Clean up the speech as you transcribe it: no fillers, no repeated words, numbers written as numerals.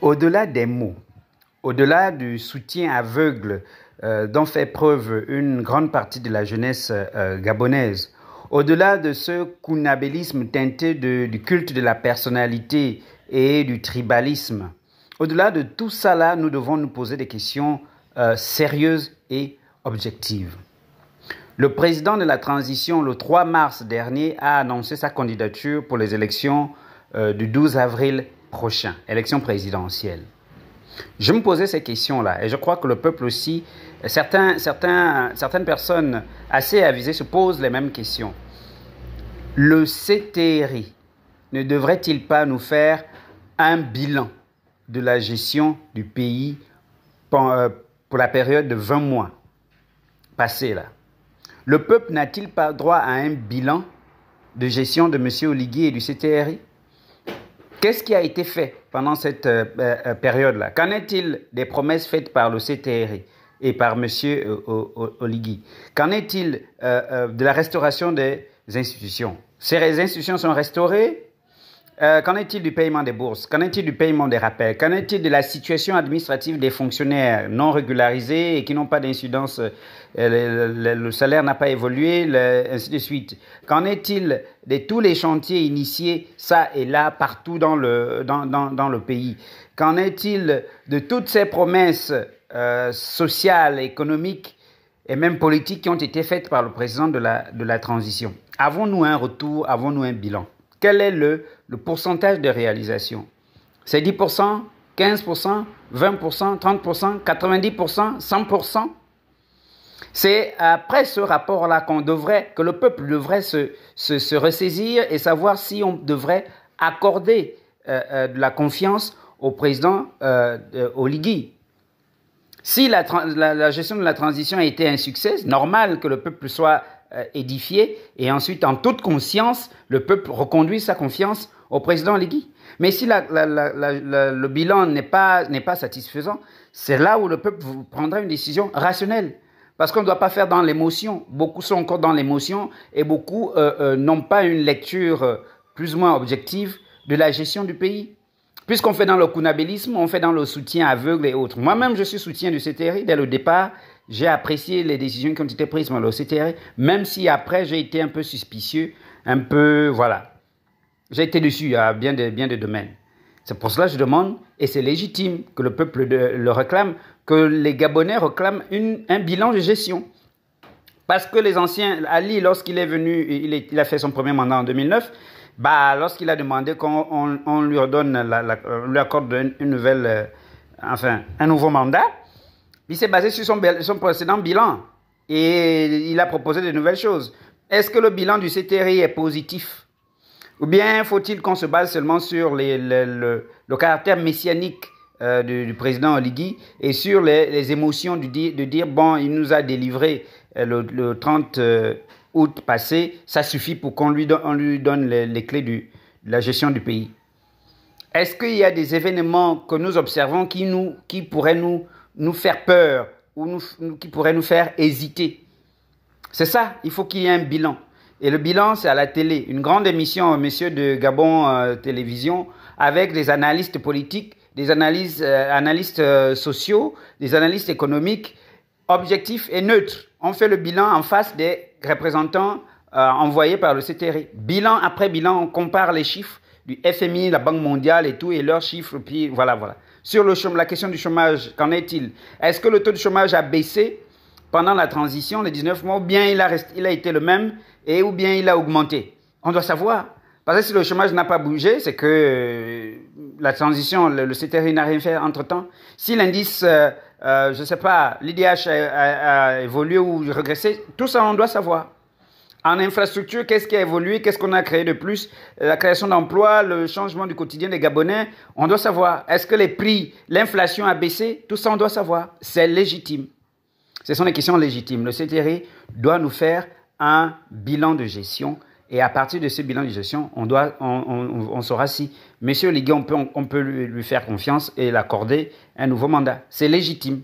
Au-delà des mots, au-delà du soutien aveugle dont fait preuve une grande partie de la jeunesse gabonaise, au-delà de ce kounabélisme teinté du culte de la personnalité et du tribalisme, au-delà de tout ça là, nous devons nous poser des questions sérieuses et objectives. Le président de la transition, le 3 mars dernier, a annoncé sa candidature pour les élections du 12 avril prochain, élections présidentielles. Je me posais ces questions-là et je crois que le peuple aussi, certaines personnes assez avisées se posent les mêmes questions. Le CTRI ne devrait-il pas nous faire un bilan de la gestion du pays pour la période de 20 mois passés là? Le peuple n'a-t-il pas droit à un bilan de gestion de M. Oligui et du CTRI? Qu'est-ce qui a été fait pendant cette période-là? Qu'en est-il des promesses faites par le CTRI et par M. Oligui? Qu'en est-il de la restauration des institutions? Ces institutions sont restaurées? Qu'en est-il du paiement des bourses? Qu'en est-il du paiement des rappels? Qu'en est-il de la situation administrative des fonctionnaires non régularisés et qui n'ont pas d'incidence? Le salaire n'a pas évolué, ainsi de suite. Qu'en est-il de tous les chantiers initiés, ça et là, partout dans le pays? Qu'en est-il de toutes ces promesses sociales, économiques et même politiques qui ont été faites par le président de la transition? Avons-nous un retour? Avons-nous un bilan? Quel est le pourcentage de réalisation? C'est 10%, 15%, 20%, 30%, 90%, 100%? C'est après ce rapport-là que le peuple devrait se ressaisir et savoir si on devrait accorder de la confiance au président Oligui. Si la gestion de la transition a été un succès, c'est normal que le peuple soit édifié et ensuite, en toute conscience, le peuple reconduit sa confiance au président Oligui. Mais si le bilan n'est pas satisfaisant, c'est là où le peuple prendra une décision rationnelle. Parce qu'on ne doit pas faire dans l'émotion. Beaucoup sont encore dans l'émotion et beaucoup n'ont pas une lecture plus ou moins objective de la gestion du pays. Puisqu'on fait dans le kounabélisme, on fait dans le soutien aveugle et autres. Moi-même, je suis soutien du CTRI. Dès le départ, j'ai apprécié les décisions qui ont été prises par le CTRI, même si après, j'ai été un peu suspicieux, un peu, voilà. J'ai été déçu à bien des domaines. C'est pour cela que je demande, et c'est légitime que le peuple le réclame, que les Gabonais réclament un bilan de gestion. Parce que les anciens, Ali, lorsqu'il est venu, il a fait son premier mandat en 2009, lorsqu'il a demandé qu'on lui lui accorde un nouveau mandat, il s'est basé sur son précédent bilan et il a proposé de nouvelles choses. Est-ce que le bilan du CTRI est positif? Ou bien faut-il qu'on se base seulement sur le caractère messianique du président Oligui et sur les émotions de dire bon, il nous a délivré le 30 août passé, ça suffit pour qu'on lui donne les clés de la gestion du pays. Est-ce qu'il y a des événements que nous observons qui pourraient nous faire peur ou qui pourraient nous faire hésiter? C'est ça, il faut qu'il y ait un bilan. Et le bilan, c'est à la télé. Une grande émission, messieurs de Gabon Télévision, avec des analystes politiques, des analystes sociaux, des analystes économiques, objectifs et neutres. On fait le bilan en face des représentants envoyés par le CTRI. Bilan après bilan, on compare les chiffres du FMI, la Banque mondiale et tout, et leurs chiffres, puis voilà. Sur la question du chômage, qu'en est-il? Est-ce que le taux de chômage a baissé pendant la transition, les 19 mois, ou bien il a été le même, ou bien il a augmenté? On doit savoir. Parce que si le chômage n'a pas bougé, c'est que la transition, le CTRI n'a rien fait entre-temps. Si l'indice, je ne sais pas, l'IDH a évolué ou régressé, tout ça on doit savoir. En infrastructure, qu'est-ce qui a évolué? Qu'est-ce qu'on a créé de plus? La création d'emplois, le changement du quotidien des Gabonais, on doit savoir. Est-ce que les prix, l'inflation a baissé? Tout ça, on doit savoir. C'est légitime. Ce sont des questions légitimes. Le CTRI doit nous faire un bilan de gestion. Et à partir de ce bilan de gestion, on saura si M. Oligui, on peut lui faire confiance et l'accorder un nouveau mandat. C'est légitime.